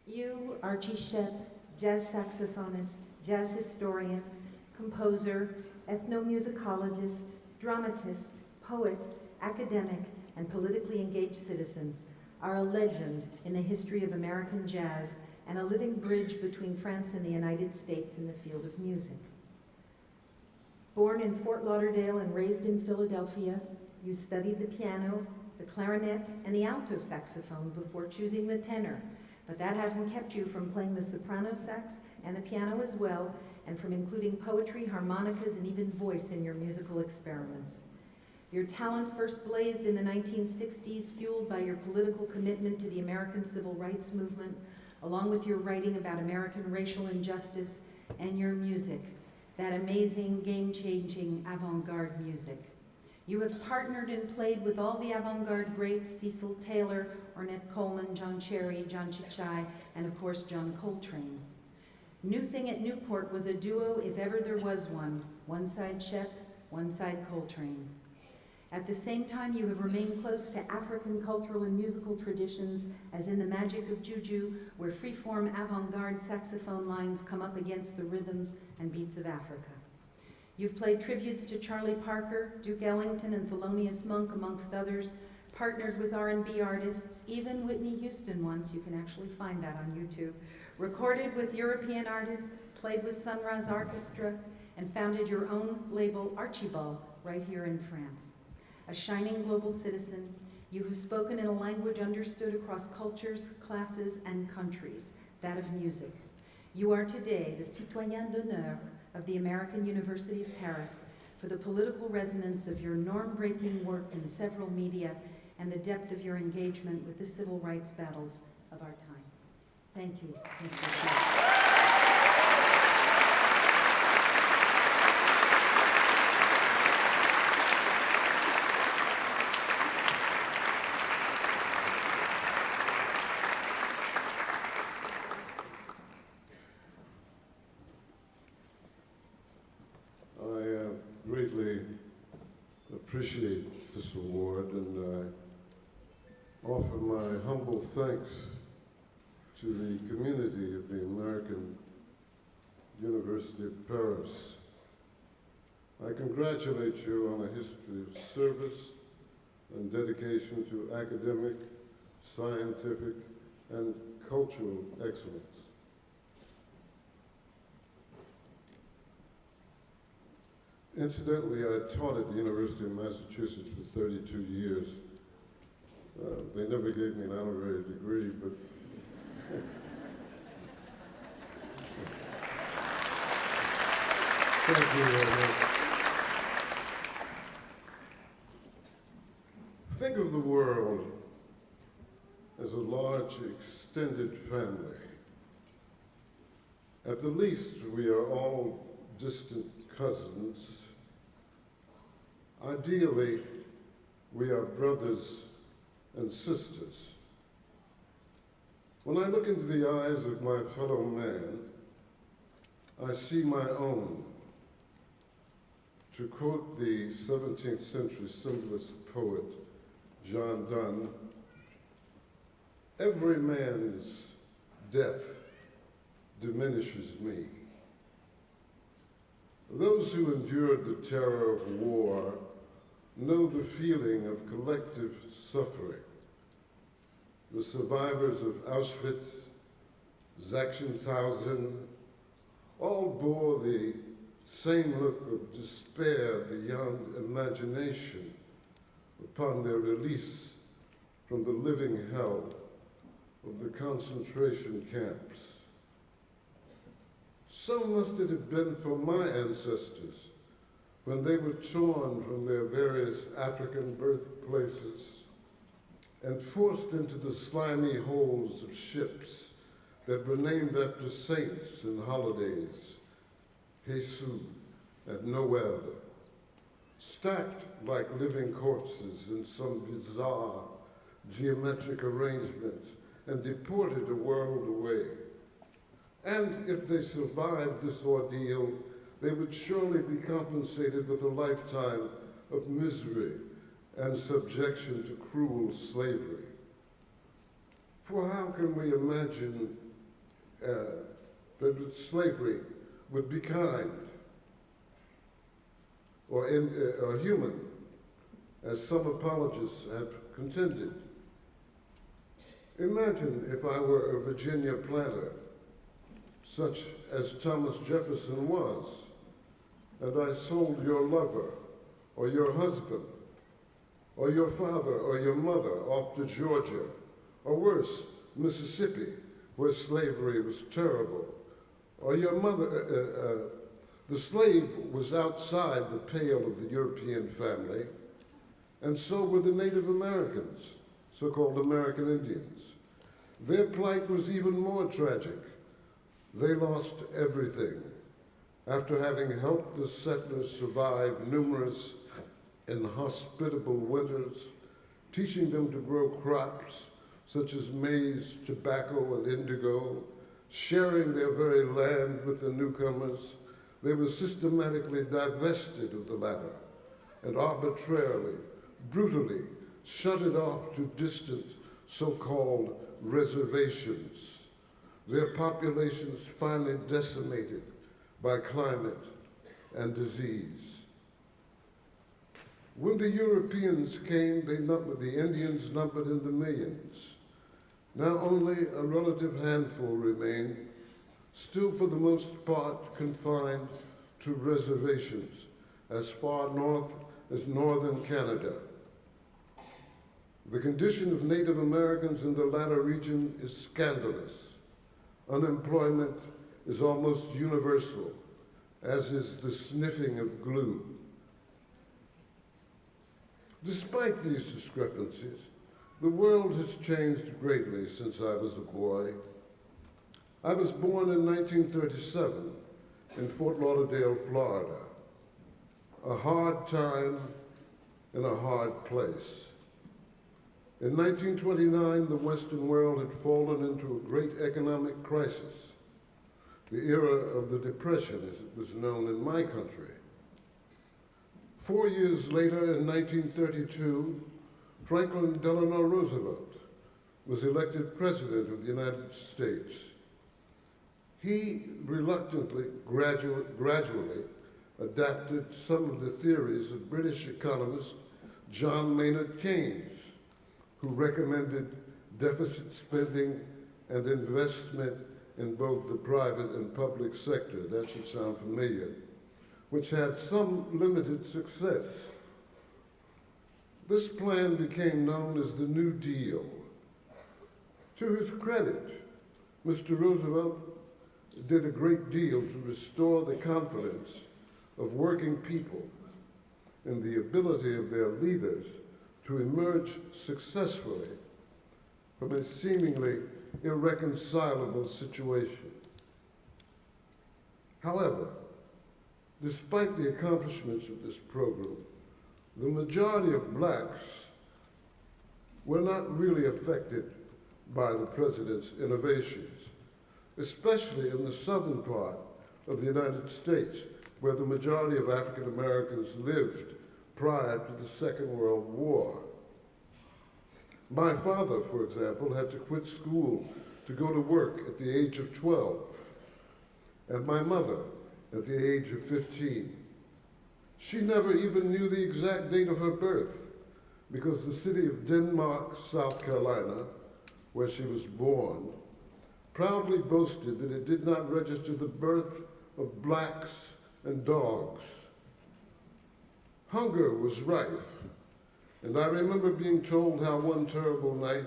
You, Archie Shepp, jazz saxophonist, jazz historian, composer, ethnomusicologist, dramatist, poet, academic, and politically engaged citizen, are a legend in the history of American jazz and a living bridge between France and the United States in the field of music. Born in Fort Lauderdale and raised in Philadelphia, you studied the piano, the clarinet, and the alto saxophone before choosing the tenor, but that hasn't kept you from playing the soprano sax and the piano as well, and from including poetry, harmonicas, and even voice in your musical experiments. Your talent first blazed in the 1960s, fueled by your political commitment to the American Civil Rights Movement, along with your writing about American racial injustice and your music, that amazing, game-changing avant-garde music. You have partnered and played with all the avant-garde greats, Cecil Taylor, Ornette Coleman, John Cherry, John Chichai, and of course, John Coltrane. New Thing at Newport was a duo, if ever there was one side Shepp, one side Coltrane. At the same time, you have remained close to African cultural and musical traditions, as in The Magic of Juju, where free-form avant-garde saxophone lines come up against the rhythms and beats of Africa. You've played tributes to Charlie Parker, Duke Ellington, and Thelonious Monk, amongst others, partnered with R&B artists, even Whitney Houston once, you can actually find that on YouTube, recorded with European artists, played with Sunrise Orchestra, and founded your own label, Archibald, right here in France. A shining global citizen, you have spoken in a language understood across cultures, classes, and countries, that of music. You are today the citoyen d'honneur of the American University of Paris for the political resonance of your norm-breaking work in several media and the depth of your engagement with the civil rights battles of our time. Thank you, Mr. Shepp. Greatly appreciate this award, and I offer my humble thanks to the community of the American University of Paris. I congratulate you on a history of service and dedication to academic, scientific, and cultural excellence. Incidentally, I taught at the University of Massachusetts for 32 years. They never gave me an honorary degree, but thank you very much. Think of the world as a large, extended family. At the least, we are all distant cousins. Ideally, we are brothers and sisters. When I look into the eyes of my fellow man, I see my own. To quote the 17th century symbolist poet John Donne, every man's death diminishes me. Those who endured the terror of war know the feeling of collective suffering. The survivors of Auschwitz, Sachsenhausen, all bore the same look of despair beyond imagination upon their release from the living hell of the concentration camps. So must it have been for my ancestors when they were torn from their various African birthplaces and forced into the slimy holes of ships that were named after saints and holidays, Jesus and Noel, stacked like living corpses in some bizarre geometric arrangements and deported a world away. And if they survived this ordeal, they would surely be compensated with a lifetime of misery and subjection to cruel slavery. For how can we imagine that slavery would be kind or human, as some apologists have contended. Imagine if I were a Virginia planter, such as Thomas Jefferson was, and I sold your lover, or your husband, or your father, or your mother off to Georgia, or worse, Mississippi, where slavery was terrible, or your mother, the slave was outside the pale of the European family, and so were the Native Americans, so-called American Indians. Their plight was even more tragic. They lost everything after having helped the settlers survive numerous inhospitable winters, teaching them to grow crops such as maize, tobacco, and indigo, sharing their very land with the newcomers. They were systematically divested of the latter and arbitrarily, brutally shunted off to distant so-called reservations, their populations finally decimated by climate and disease. When the Europeans came, the Indians numbered in the millions. Now only a relative handful remain, still for the most part confined to reservations as far north as northern Canada. The condition of Native Americans in the latter region is scandalous. Unemployment is almost universal, as is the sniffing of glue. Despite these discrepancies, the world has changed greatly since I was a boy. I was born in 1937 in Fort Lauderdale, Florida. A hard time in a hard place. In 1929, the Western world had fallen into a great economic crisis, the era of the Depression, as it was known in my country. 4 years later, in 1932, Franklin Delano Roosevelt was elected President of the United States. He reluctantly, gradually adapted some of the theories of British economist John Maynard Keynes, who recommended deficit spending and investment in both the private and public sector. That should sound familiar, which had some limited success. This plan became known as the New Deal. To his credit, Mr. Roosevelt did a great deal to restore the confidence of working people in the ability of their leaders to emerge successfully from a seemingly irreconcilable situation. However, despite the accomplishments of this program, the majority of blacks were not really affected by the president's innovations, especially in the southern part of the United States, where the majority of African Americans lived prior to the Second World War. My father, for example, had to quit school to go to work at the age of 12, and my mother at the age of 15. She never even knew the exact date of her birth because the city of Denmark, South Carolina, where she was born, proudly boasted that it did not register the birth of blacks and dogs. Hunger was rife, and I remember being told how one terrible night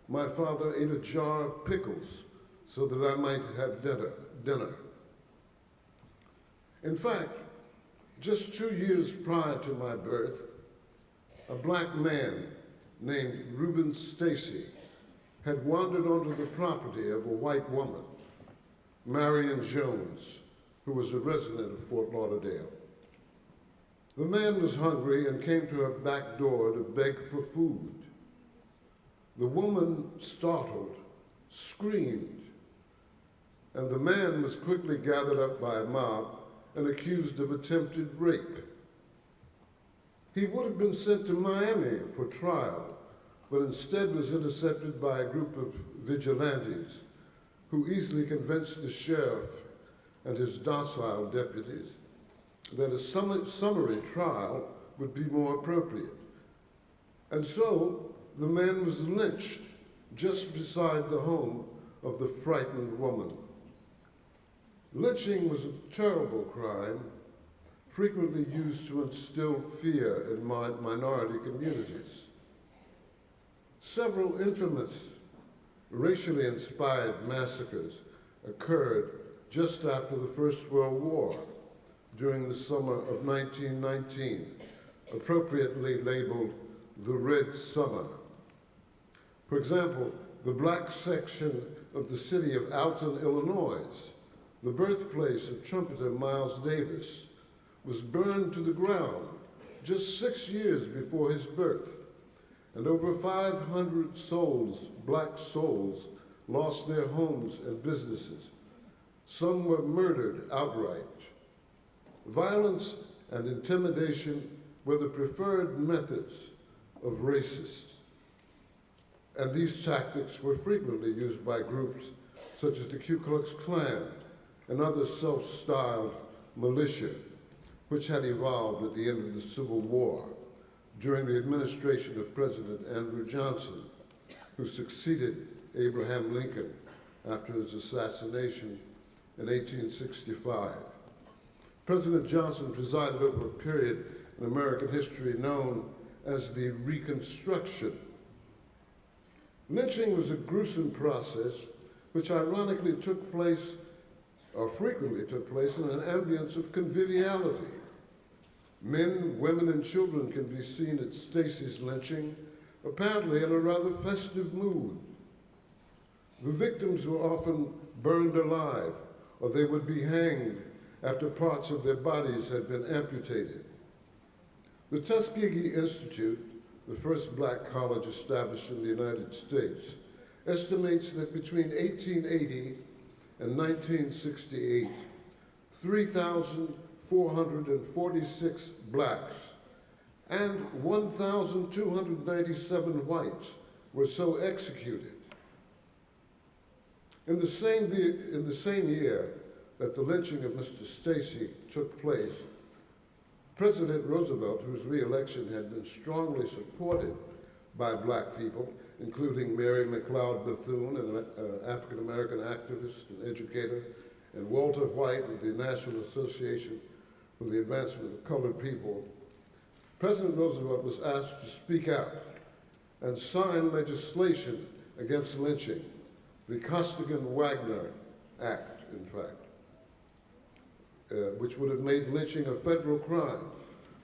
my father ate a jar of pickles so that I might have dinner. In fact, just 2 years prior to my birth, a black man named Reuben Stacy had wandered onto the property of a white woman, Marion Jones, who was a resident of Fort Lauderdale. The man was hungry and came to her back door to beg for food. The woman, startled, screamed, and the man was quickly gathered up by a mob and accused of attempted rape. He would have been sent to Miami for trial, but instead was intercepted by a group of vigilantes who easily convinced the sheriff and his docile deputies that a summary trial would be more appropriate. And so the man was lynched just beside the home of the frightened woman. Lynching was a terrible crime, frequently used to instill fear in minority communities. Several infamous racially inspired massacres occurred just after the First World War during the summer of 1919, appropriately labeled the Red Summer. For example, the black section of the city of Alton, Illinois, the birthplace of trumpeter Miles Davis, was burned to the ground just 6 years before his birth, and over 500 souls, black souls, lost their homes and businesses. Some were murdered outright. Violence and intimidation were the preferred methods of racists, and these tactics were frequently used by groups such as the Ku Klux Klan and other self-styled militia, which had evolved at the end of the Civil War during the administration of President Andrew Johnson, who succeeded Abraham Lincoln after his assassination in 1865. President Johnson presided over a period in American history known as the Reconstruction. Lynching was a gruesome process which ironically took place, or frequently took place, in an ambience of conviviality. Men, women, and children can be seen at Stacy's lynching, apparently in a rather festive mood. The victims were often burned alive, or they would be hanged after parts of their bodies had been amputated. The Tuskegee Institute, the first black college established in the United States, estimates that between 1880 and 1968, 3,446 blacks and 1,297 whites were so executed. In the same year that the lynching of Mr. Stacy took place, President Roosevelt, whose re-election had been strongly supported by black people, including Mary McLeod Bethune, an African-American activist and educator, and Walter White of the National Association for the Advancement of Colored People, President Roosevelt was asked to speak out and sign legislation against lynching, the Costigan-Wagner Act, in fact, which would have made lynching a federal crime.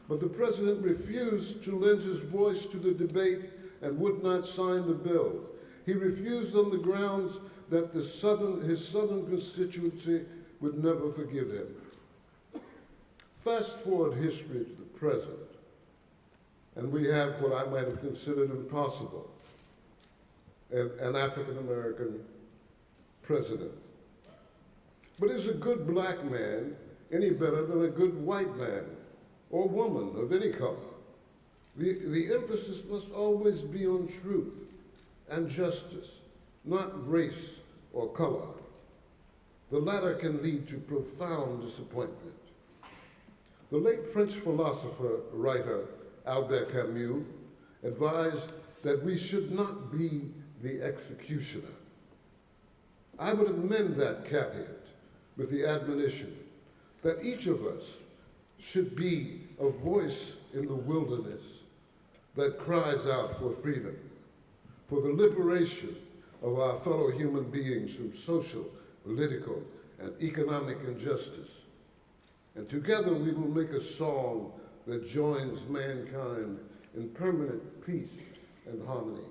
But the president refused to lend his voice to the debate and would not sign the bill. He refused on the grounds that his southern constituency would never forgive him. Fast forward history to the present, and we have what I might have considered impossible, an African-American president. But is a good black man any better than a good white man or woman of any color? The emphasis must always be on truth and justice, not race or color. The latter can lead to profound disappointment. The late French philosopher, writer, Albert Camus, advised that we should not be the executioner. I would amend that caveat with the admonition that each of us should be a voice in the wilderness that cries out for freedom, for the liberation of our fellow human beings from social, political, and economic injustice. And together we will make a song that joins mankind in permanent peace and harmony.